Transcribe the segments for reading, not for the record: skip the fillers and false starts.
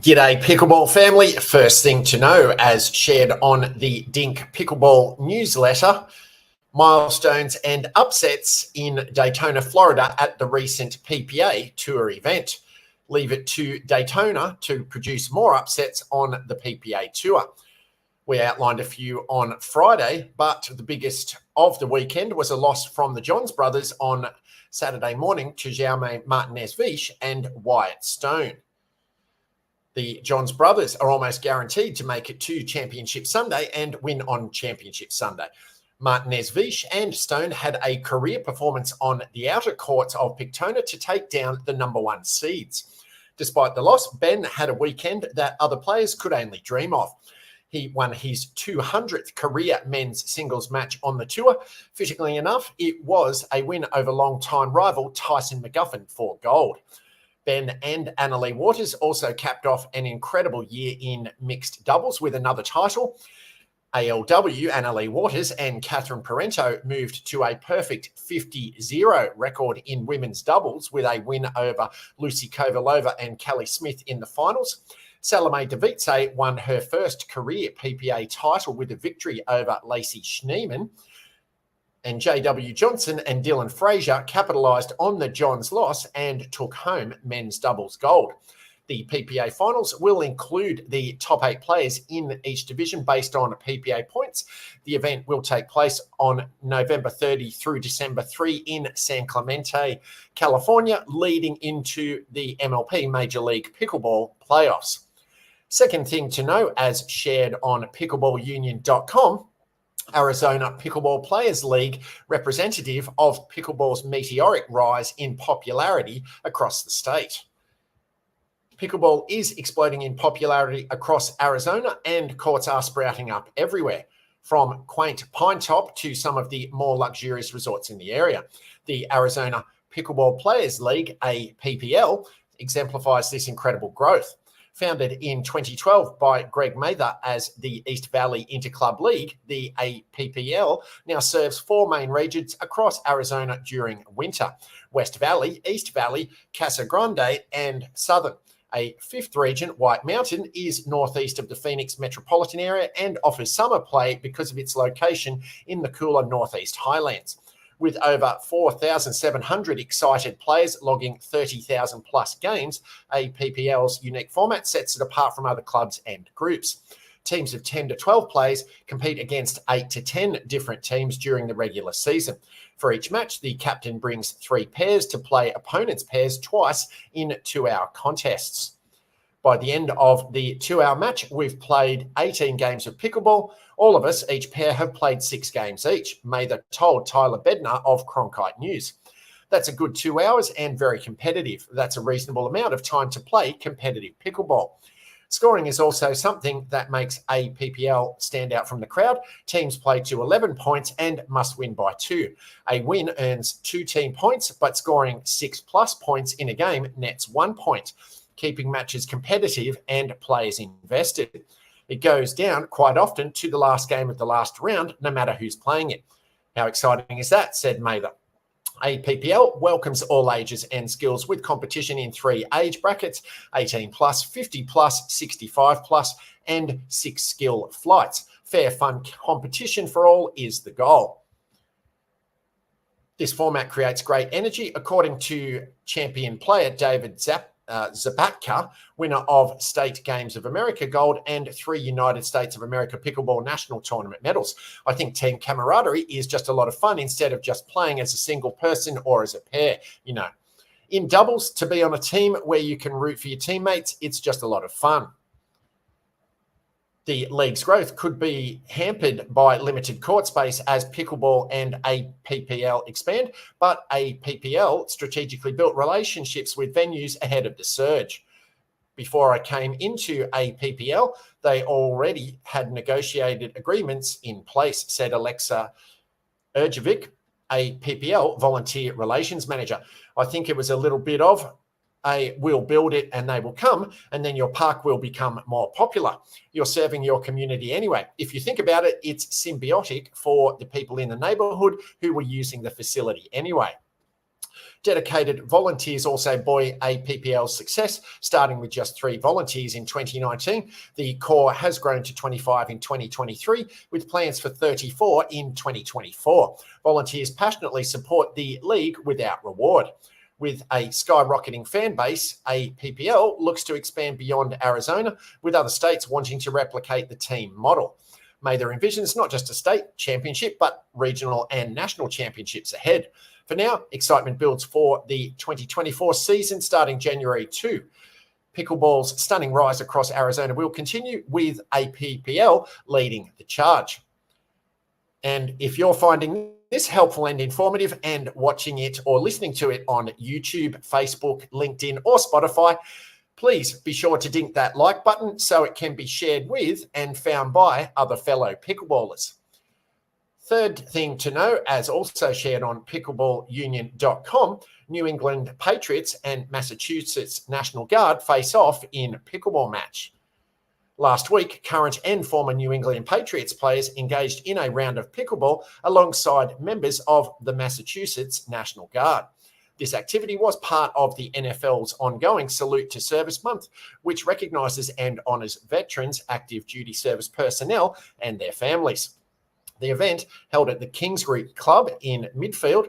G'day Pickleball family. First thing to know, as shared on the Dink Pickleball newsletter, milestones and upsets in Daytona, Florida at the recent PPA Tour event. Leave it to Daytona to produce more upsets on the PPA Tour. We outlined a few on Friday, but the biggest of the weekend was a loss from the Johns brothers on Saturday morning to Jaume Martinez-Viche and Wyatt Stone. The Johns brothers are almost guaranteed to make it to Championship Sunday and win on Championship Sunday. Martinez-Viche and Stone had a career performance on the outer courts of Pictona to take down the number one seeds. Despite the loss, Ben had a weekend that other players could only dream of. He won his 200th career men's singles match on the tour. Fittingly enough, it was a win over long-time rival Tyson McGuffin for gold. Ben and Annalee Waters also capped off an incredible year in mixed doubles with another title. ALW, Annalee Waters and Catherine Parento moved to a perfect 50-0 record in women's doubles with a win over Lucy Kovalova and Callie Smith in the finals. Salome Davidze won her first career PPA title with a victory over Lacey Schneemann. And J.W. Johnson and Dylan Frazier capitalised on the Johns loss and took home men's doubles gold. The PPA finals will include the top 8 players in each division based on PPA points. The event will take place on November 30 through December 3 in San Clemente, California, leading into the MLP Major League Pickleball playoffs. Second thing to know, as shared on pickleballunion.com, Arizona Pickleball Players League, representative of pickleball's meteoric rise in popularity across the state. Pickleball is exploding in popularity across Arizona and courts are sprouting up everywhere, from quaint Pine Top to some of the more luxurious resorts in the area. The Arizona Pickleball Players League, APPL, exemplifies this incredible growth. Founded in 2012 by Greg Mather as the East Valley Interclub League, the APPL now serves 4 main regions across Arizona during winter: West Valley, East Valley, Casa Grande, and Southern. A 5th region, White Mountain, is northeast of the Phoenix metropolitan area and offers summer play because of its location in the cooler northeast highlands. With over 4,700 excited players logging 30,000 plus games, APPL's unique format sets it apart from other clubs and groups. Teams of 10 to 12 players compete against 8 to 10 different teams during the regular season. For each match, the captain brings 3 pairs to play opponents' pairs twice in 2-hour contests. By the end of the 2-hour match, we've played 18 games of pickleball. All of us, each pair, have played 6 games each, Mather told Tyler Bednar of Cronkite News. That's a good 2 hours and very competitive. That's a reasonable amount of time to play competitive pickleball. Scoring is also something that makes APPL stand out from the crowd. Teams play to 11 points and must win by 2. A win earns 2 team points, but scoring 6+ points in a game nets 1 point, keeping matches competitive and players invested. It goes down quite often to the last game of the last round, no matter who's playing it. How exciting is that, said Mather. APPL welcomes all ages and skills with competition in 3 age brackets: 18+, 50+, 65+, and 6 skill flights. Fair, fun competition for all is the goal. This format creates great energy, according to champion player David Zabatka, winner of State Games of America gold and 3 United States of America Pickleball National Tournament medals. I think team camaraderie is just a lot of fun instead of just playing as a single person or as a pair, you know. In doubles, to be on a team where you can root for your teammates, it's just a lot of fun. The league's growth could be hampered by limited court space as pickleball and APPL expand, but APPL strategically built relationships with venues ahead of the surge. Before I came into APPL, they already had negotiated agreements in place, said Alexa Erjovic, APPL volunteer relations manager. I think it was a little bit of we'll build it and they will come, and then your park will become more popular. You're serving your community anyway. If you think about it, it's symbiotic for the people in the neighborhood who were using the facility anyway. Dedicated volunteers also buoy APPL's success, starting with just 3 volunteers in 2019. The core has grown to 25 in 2023, with plans for 34 in 2024. Volunteers passionately support the league without reward. With a skyrocketing fan base, APPL looks to expand beyond Arizona, with other states wanting to replicate the team model. Mather envisions not just a state championship, but regional and national championships ahead. For now, excitement builds for the 2024 season starting January 2. Pickleball's stunning rise across Arizona will continue, with APPL leading the charge. And if you're finding this helpful and informative and watching it or listening to it on YouTube, Facebook, LinkedIn, or Spotify, please be sure to dink that like button so it can be shared with and found by other fellow pickleballers. Third thing to know, as also shared on pickleballunion.com, New England Patriots and Massachusetts National Guard face off in pickleball match. Last week, current and former New England Patriots players engaged in a round of pickleball alongside members of the Massachusetts National Guard. This activity was part of the NFL's ongoing Salute to Service Month, which recognises and honours veterans, active duty service personnel, and their families. The event, held at the Kingsbury Club in Medfield,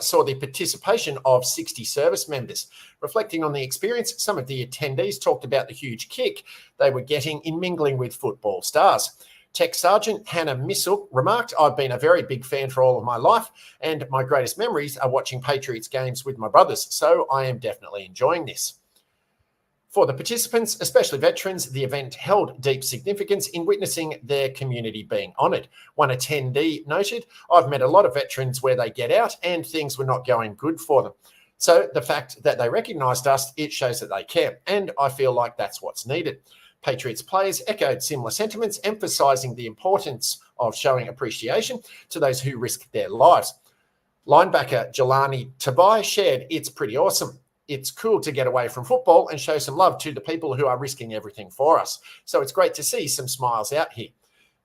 saw the participation of 60 service members. Reflecting on the experience, some of the attendees talked about the huge kick they were getting in mingling with football stars. Tech Sergeant Hannah Missel remarked, "I've been a very big fan for all of my life, and my greatest memories are watching Patriots games with my brothers, so I am definitely enjoying this." For the participants, especially veterans, the event held deep significance in witnessing their community being honoured. One attendee noted, "I've met a lot of veterans where they get out and things were not going good for them. So the fact that they recognised us, it shows that they care, and I feel like that's what's needed." Patriots players echoed similar sentiments, emphasising the importance of showing appreciation to those who risk their lives. Linebacker Jelani Tabai shared, "It's pretty awesome. It's cool to get away from football and show some love to the people who are risking everything for us. So it's great to see some smiles out here."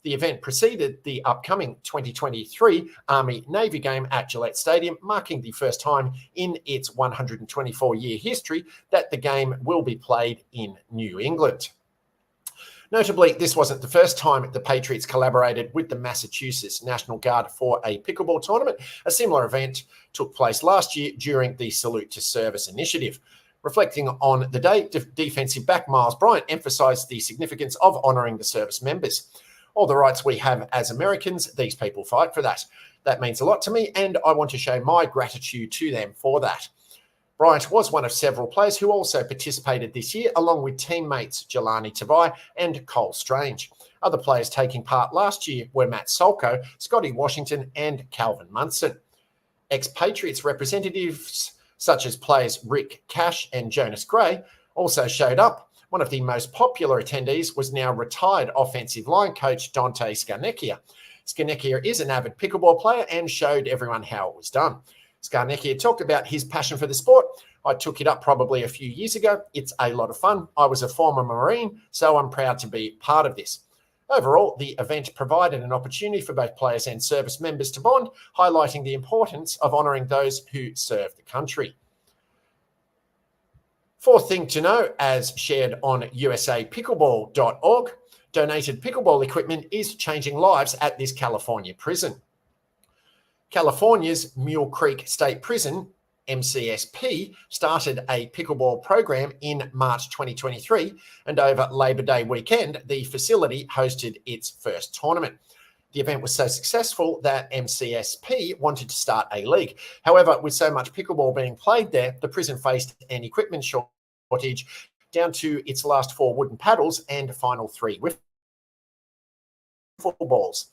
The event preceded the upcoming 2023 Army-Navy game at Gillette Stadium, marking the first time in its 124-year history that the game will be played in New England. Notably, this wasn't the first time the Patriots collaborated with the Massachusetts National Guard for a pickleball tournament. A similar event took place last year during the Salute to Service initiative. Reflecting on the day, defensive back Miles Bryant emphasised the significance of honouring the service members. "All the rights we have as Americans, these people fight for that. That means a lot to me, and I want to show my gratitude to them for that." Bryant was one of several players who also participated this year, along with teammates Jelani Tabai and Cole Strange. Other players taking part last year were Matt Solko, Scotty Washington, and Calvin Munson. Ex-Patriots representatives such as players Rick Cash and Jonas Gray also showed up. One of the most popular attendees was now retired offensive line coach Dante Scarnecchia. Scarnecchia is an avid pickleball player and showed everyone how it was done. Scarnecchia talked about his passion for the sport. "I took it up probably a few years ago. It's a lot of fun. I was a former Marine, so I'm proud to be part of this." Overall, the event provided an opportunity for both players and service members to bond, highlighting the importance of honouring those who serve the country. Fourth thing to know, as shared on usapickleball.org, donated pickleball equipment is changing lives at this California prison. California's Mule Creek State Prison, MCSP, started a pickleball program in March 2023, and over Labor Day weekend, the facility hosted its first tournament. The event was so successful that MCSP wanted to start a league. However, with so much pickleball being played there, the prison faced an equipment shortage, down to its last 4 wooden paddles and final 3 wiffle balls.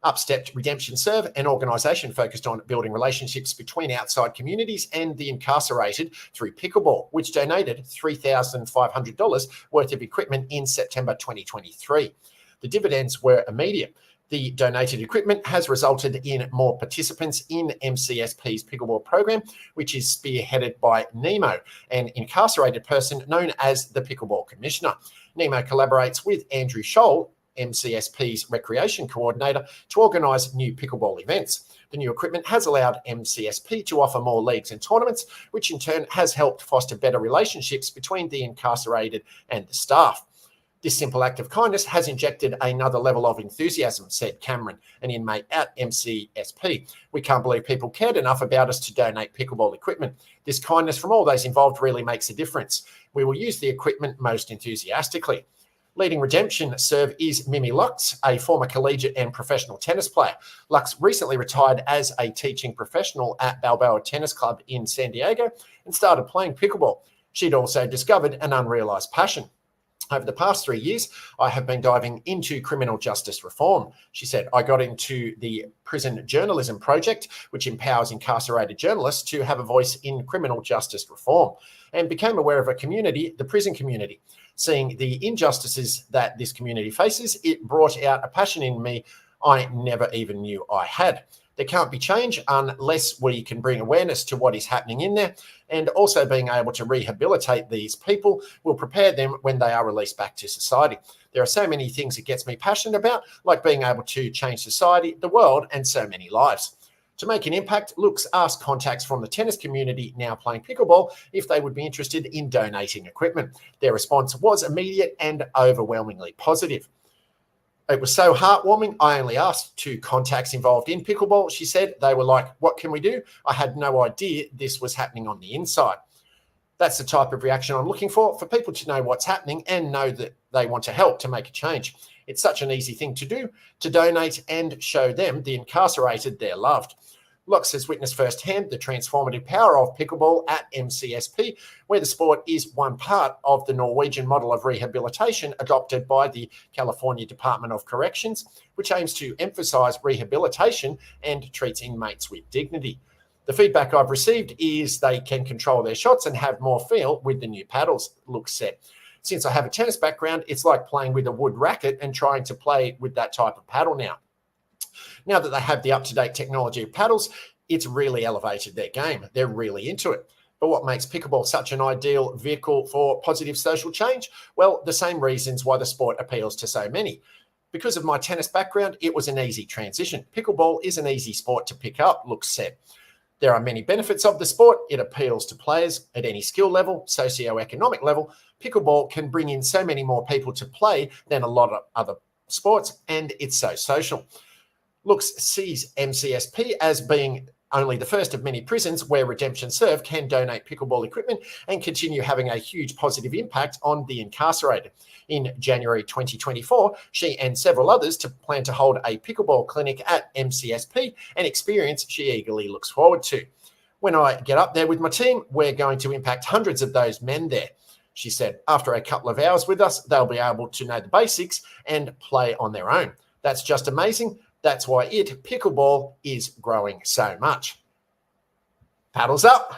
Up stepped Redemption Serve, an organisation focused on building relationships between outside communities and the incarcerated through pickleball, which donated $3,500 worth of equipment in September 2023. The dividends were immediate. The donated equipment has resulted in more participants in MCSP's pickleball program, which is spearheaded by Nemo, an incarcerated person known as the Pickleball Commissioner. Nemo collaborates with Andrew Scholl, MCSP's recreation coordinator, to organise new pickleball events. The new equipment has allowed MCSP to offer more leagues and tournaments, which in turn has helped foster better relationships between the incarcerated and the staff. This simple act of kindness has injected another level of enthusiasm, said Cameron, an inmate at MCSP. We can't believe people cared enough about us to donate pickleball equipment. This kindness from all those involved really makes a difference. We will use the equipment most enthusiastically. Leading redemption serve is Mimi Lux, a former collegiate and professional tennis player. Lux recently retired as a teaching professional at Balboa Tennis Club in San Diego and started playing pickleball. She'd also discovered an unrealised passion. Over the past 3 years, I have been diving into criminal justice reform. She said, I got into the Prison Journalism Project, which empowers incarcerated journalists to have a voice in criminal justice reform, and became aware of a community, the prison community. Seeing the injustices that this community faces, it brought out a passion in me I never even knew I had. There can't be change unless we can bring awareness to what is happening in there, and also being able to rehabilitate these people will prepare them when they are released back to society. There are so many things it gets me passionate about, like being able to change society, the world, and so many lives. To make an impact, Lux asked contacts from the tennis community now playing pickleball if they would be interested in donating equipment. Their response was immediate and overwhelmingly positive. It was so heartwarming. I only asked 2 contacts involved in pickleball. She said they were like, what can we do? I had no idea this was happening on the inside. That's the type of reaction I'm looking for people to know what's happening and know that they want to help to make a change. It's such an easy thing to do, to donate and show them, the incarcerated, they're loved. Lux has witnessed firsthand the transformative power of pickleball at MCSP, where the sport is one part of the Norwegian model of rehabilitation adopted by the California Department of Corrections, which aims to emphasise rehabilitation and treats inmates with dignity. The feedback I've received is they can control their shots and have more feel with the new paddles, Lux said. Since I have a tennis background, it's like playing with a wood racket and trying to play with that type of paddle now. Now that they have the up-to-date technology of paddles, it's really elevated their game. They're really into it. But what makes pickleball such an ideal vehicle for positive social change? Well, the same reasons why the sport appeals to so many. Because of my tennis background, it was an easy transition. Pickleball is an easy sport to pick up, Lux said. There are many benefits of the sport. It appeals to players at any skill level, socio-economic level. Pickleball can bring in so many more people to play than a lot of other sports, and it's so social. Lux sees MCSP as being only the first of many prisons where Redemption Serve can donate pickleball equipment and continue having a huge positive impact on the incarcerated. In January 2024, she and several others plan to hold a pickleball clinic at MCSP, an experience she eagerly looks forward to. When I get up there with my team, we're going to impact hundreds of those men there. She said, after a couple of hours with us, they'll be able to know the basics and play on their own. That's just amazing. That's why pickleball is growing so much. Paddles up.